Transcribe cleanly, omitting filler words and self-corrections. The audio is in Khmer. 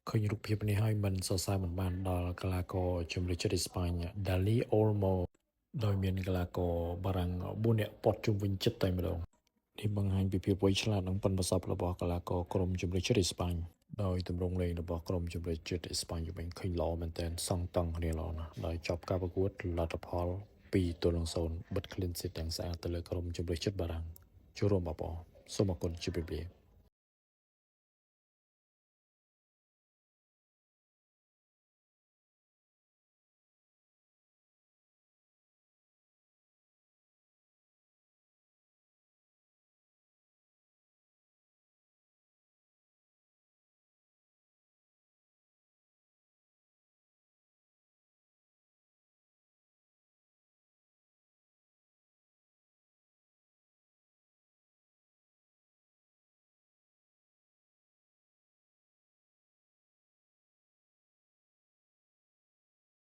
ឃើញរូបភាពនេះហើយមិនសរសើរមិនបានដល់កីឡាករជំនឿចិត្តអេស្ប៉ាញ Dani Olmo ដោយមានកីឡាករបារាំង4នាក់ព័ទ្ធជុំវិញចិត្តតែម្ដងនេះបង្ហាញពីភាពវៃឆ្លាតនិងប៉ិនប្រសប់របស់កីឡាករក្រុមជំនឿចិត្តអេស្ប៉ាញដោយទម្រង់លេងរបស់ក្រុមជំនឿចិត្តអេស្ប៉ាញវិញឃើញល្អមែនទែនសង់តង់គ្នាល្អណាស់ដោយចប់ការប្រកួតលទ្ធផល2-0បិទ clean sheet ទាំងស្អាតទៅលើក្រុមជំនឿចិត្តបារាំងចូលរួមបងប្អូនសូមអរគុណជម្រាបលា